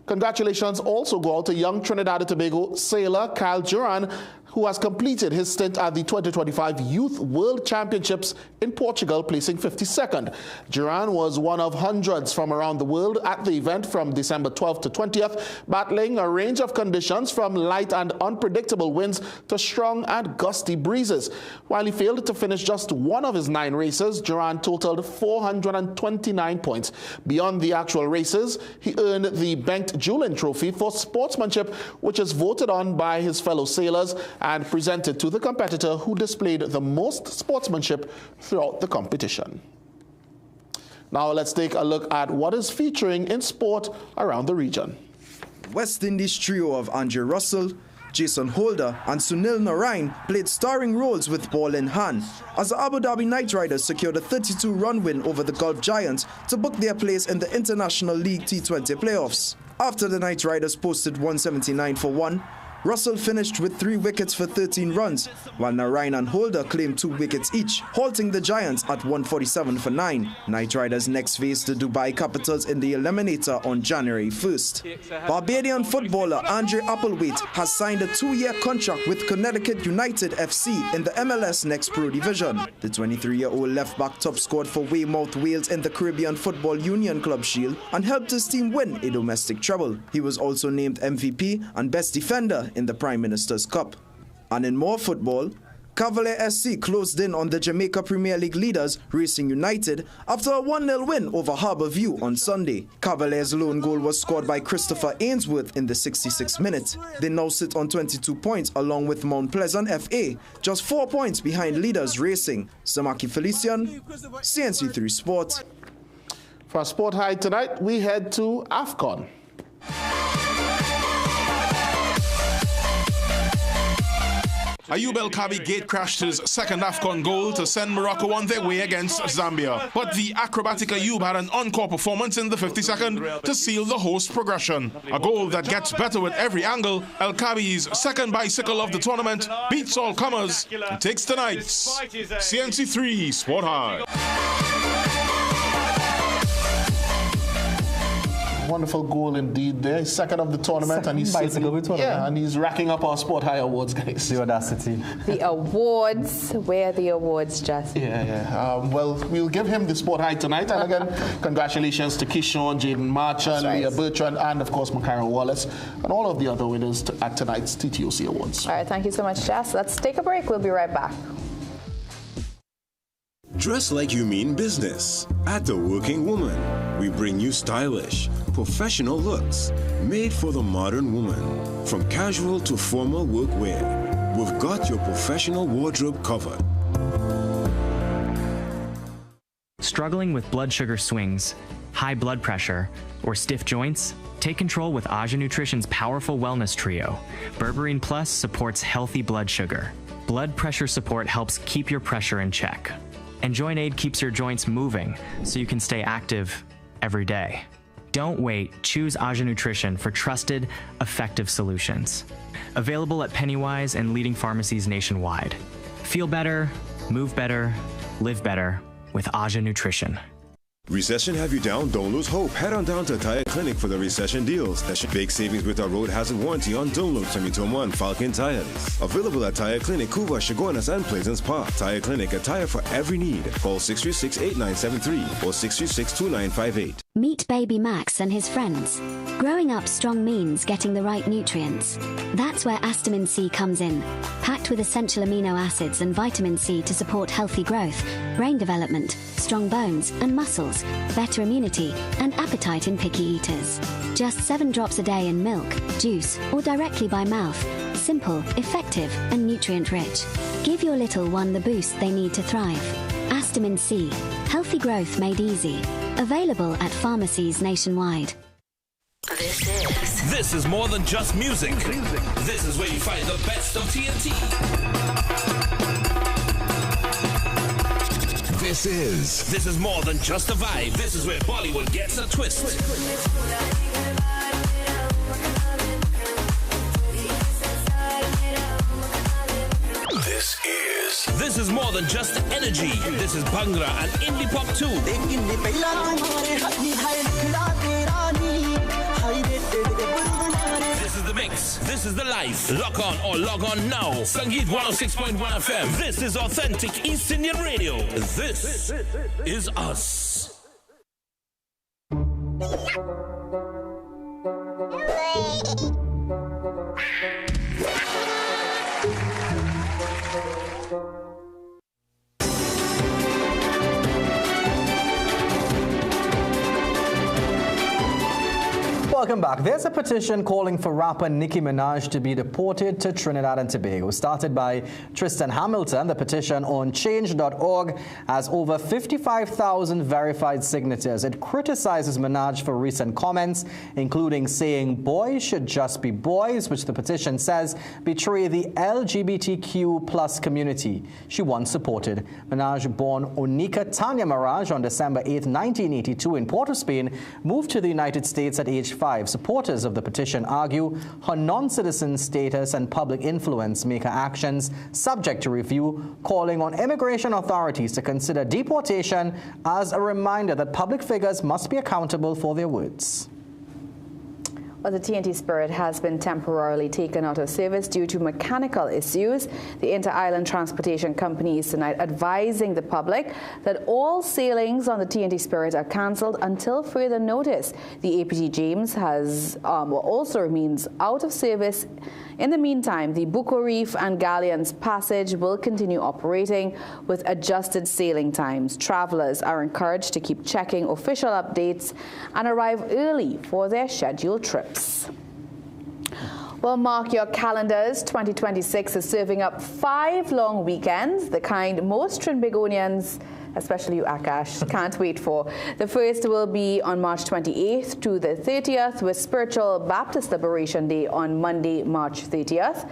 Congratulations also go out to young Trinidad and Tobago sailor Kyle Duran, who has completed his stint at the 2025 Youth World Championships in Portugal, placing 52nd. Duran was one of hundreds from around the world at the event from December 12th to 20th, battling a range of conditions from light and unpredictable winds to strong and gusty breezes. While he failed to finish just one of his 9 races, Duran totaled 429 points. Beyond the actual races, he earned the Bengt Julin Trophy for sportsmanship, which is voted on by his fellow sailors and presented to the competitor who displayed the most sportsmanship throughout the competition. Now let's take a look at what is featuring in sport around the region. West Indies trio of Andre Russell, Jason Holder and Sunil Narain played starring roles with ball in hand as the Abu Dhabi Knight Riders secured a 32-run win over the Gulf Giants to book their place in the International League T20 playoffs. After the Knight Riders posted 179 for 1, Russell finished with 3 wickets for 13 runs, while Narain and Holder claimed 2 wickets each, halting the Giants at 147 for 9. Knight Riders next face the Dubai Capitals in the Eliminator on January 1st. Barbadian footballer Andre Applewaite has signed a 2-year contract with Connecticut United FC in the MLS Next Pro Division. The 23-year-old left-back top scored for Weymouth Wales in the Caribbean Football Union Club Shield and helped his team win a domestic treble. He was also named MVP and Best Defender in the Prime Minister's Cup. And in more football, Cavalier SC closed in on the Jamaica Premier League leaders Racing United after a 1-0 win over Harbour View on Sunday. Cavalier's lone goal was scored by Christopher Ainsworth in the 66th minute. They now sit on 22 points along with Mount Pleasant FA, just 4 points behind leaders Racing. Samaki Felician, CNC3 Sport. For our Sport High tonight, we head to AFCON. Ayoub El Kabi gate-crashed his second AFCON goal to send Morocco on their way against Zambia. But the acrobatic Ayoub had an encore performance in the 52nd to seal the host progression. A goal that gets better with every angle. El Kabi's second bicycle of the tournament beats all comers and takes tonight's CNC3 Sport High. Wonderful goal indeed there. Second of the tournament, and he's and he's racking up our Sport High awards, guys. The audacity. The awards. Where are the awards, Justin? Well, we'll give him the Sport High tonight. And again, congratulations to Kishon, Jaden Marchand, Leah Bertrand, and of course, Makara Wallace, and all of the other winners at tonight's TTOC Awards. All right, thank you so much, Jess. Let's take a break. We'll be right back. Dress like you mean business. At The Working Woman, we bring you stylish, professional looks made for the modern woman. From casual to formal workwear, we've got your professional wardrobe covered. Struggling with blood sugar swings, high blood pressure, or stiff joints? Take control with Aja Nutrition's powerful wellness trio. Berberine Plus supports healthy blood sugar. Blood pressure support helps keep your pressure in check. And Joint Aid keeps your joints moving so you can stay active every day. Don't wait. Choose Aja Nutrition for trusted, effective solutions. Available at Pennywise and leading pharmacies nationwide. Feel better, move better, live better with Aja Nutrition. Recession have you down? Don't lose hope. Head on down to Tire Clinic for the recession deals. Big savings with our road hazard warranty on Dunlop, Sumitomo, and Falcon tires. Available at Tire Clinic, Cuba, Chaguanas, and Pleasance Park. Tire Clinic, a tire for every need. Call 636-8973 or 636-2958. Meet Baby Max and his friends. Growing up strong means getting the right nutrients. That's where Astamin C comes in. Packed with essential amino acids and vitamin C to support healthy growth, brain development, strong bones and muscles, better immunity, and appetite in picky eaters. Just 7 drops a day in milk, juice, or directly by mouth. Simple, effective, and nutrient-rich. Give your little one the boost they need to thrive. Astamin C. Healthy growth made easy. Available at pharmacies nationwide. This is more than just music. This is where you find the best of TNT. This is more than just a vibe. This is where Bollywood gets a twist. This is more than just energy. This is Bhangra and indie pop too. mix. This is the life. Log on or log on now. Sangeet 106.1 FM. This is authentic East Indian radio. This is us. Welcome back. There's a petition calling for rapper Nicki Minaj to be deported to Trinidad and Tobago. Started by Tristan Hamilton, the petition on change.org has over 55,000 verified signatures. It criticizes Minaj for recent comments, including saying boys should just be boys, which the petition says betray the LGBTQ plus community. She once supported. Minaj, born Onika Tanya Mirage on December 8, 1982 in Port of Spain, moved to the United States at age 5. Supporters of the petition argue her non-citizen status and public influence make her actions subject to review, calling on immigration authorities to consider deportation as a reminder that public figures must be accountable for their words. Well, the TNT Spirit has been temporarily taken out of service due to mechanical issues. The Inter-Island Transportation Company is tonight advising the public that all sailings on the TNT Spirit are cancelled until further notice. The APG James has also remains out of service. In the meantime, the Buko Reef and Galleon's Passage will continue operating with adjusted sailing times. Travelers are encouraged to keep checking official updates and arrive early for their scheduled trips. Well, mark your calendars. 2026 is serving up 5 long weekends, the kind most Trinbagonians, especially you, Akash, can't wait for. The first will be on March 28th to the 30th, with Spiritual Baptist Liberation Day on Monday, March 30th.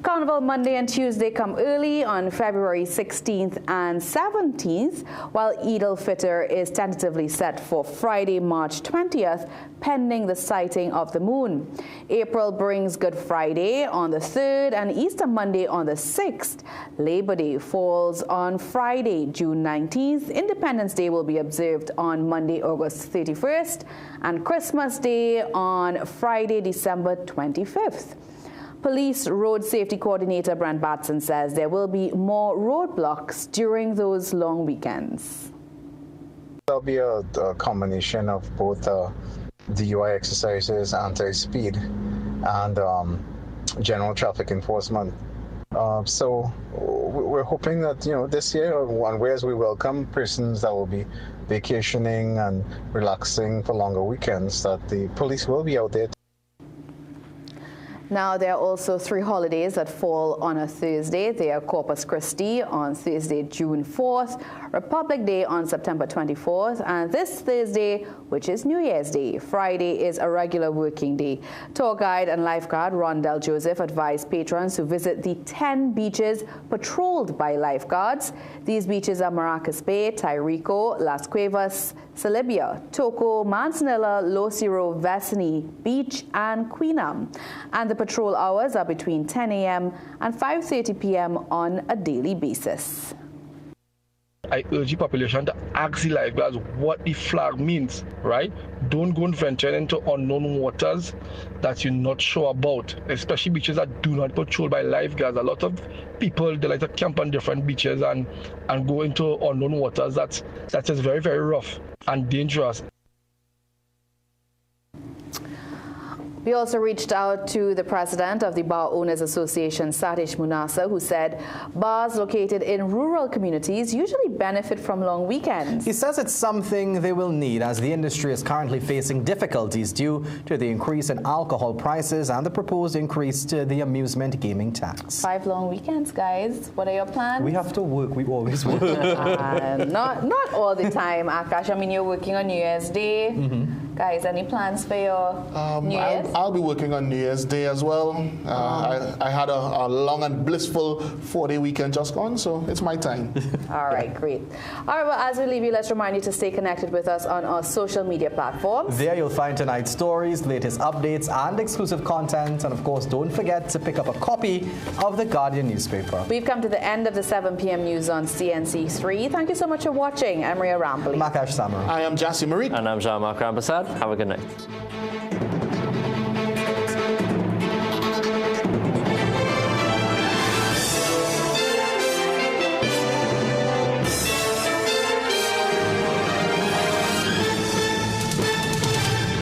Carnival Monday and Tuesday come early on February 16th and 17th, while Eid al-Fitr is tentatively set for Friday, March 20th, pending the sighting of the moon. April brings Good Friday on the 3rd and Easter Monday on the 6th. Labor Day falls on Friday, June 19th. Independence Day will be observed on Monday, August 31st, and Christmas Day on Friday, December 25th. Police Road Safety Coordinator Brent Batson says there will be more roadblocks during those long weekends. There'll be a combination of both DUI exercises, anti-speed, and general traffic enforcement. So we're hoping that, this year, one way as we welcome persons that will be vacationing and relaxing for longer weekends, that the police will be out there. Now, there are also 3 holidays that fall on a Thursday. They are Corpus Christi on Thursday, June 4th, Republic Day on September 24th, and this Thursday, which is New Year's Day. Friday is a regular working day. Tour guide and lifeguard Rondell Joseph advised patrons to visit the 10 beaches patrolled by lifeguards. These beaches are Maracas Bay, Tyrico, Las Cuevas, Celibia, Toco, Manzanilla, Losiro, Vesini Beach, and Queenam. And the patrol hours are between 10 a.m. and 5:30 p.m. on a daily basis. I urge the population to ask the lifeguards what the flag means, right? Don't go and venture into unknown waters that you're not sure about, especially beaches that do not patrol by lifeguards. A lot of people, they like to camp on different beaches and go into unknown waters that is very, very rough and dangerous. We also reached out to the president of the Bar Owners Association, Satish Munasa, who said bars located in rural communities usually benefit from long weekends. He says it's something they will need as the industry is currently facing difficulties due to the increase in alcohol prices and the proposed increase to the amusement gaming tax. 5 long weekends, guys. What are your plans? We have to work. We always work. Not all the time, Akash. I mean, you're working on New Year's Day. Mm-hmm. Guys, any plans for your New Year's? I'll be working on New Year's Day as well. I had a long and blissful 4-day weekend just gone, so it's my time. All right, great. All right, well, as we leave you, let's remind you to stay connected with us on our social media platforms. There you'll find tonight's stories, latest updates, and exclusive content. And of course, don't forget to pick up a copy of the Guardian newspaper. We've come to the end of the 7 p.m. news on CNC3. Thank you so much for watching. I'm Ria Rampoli. Makash Samara. I am Jassy Marie. And I'm Jean-Marc Rambassad. Have a good night.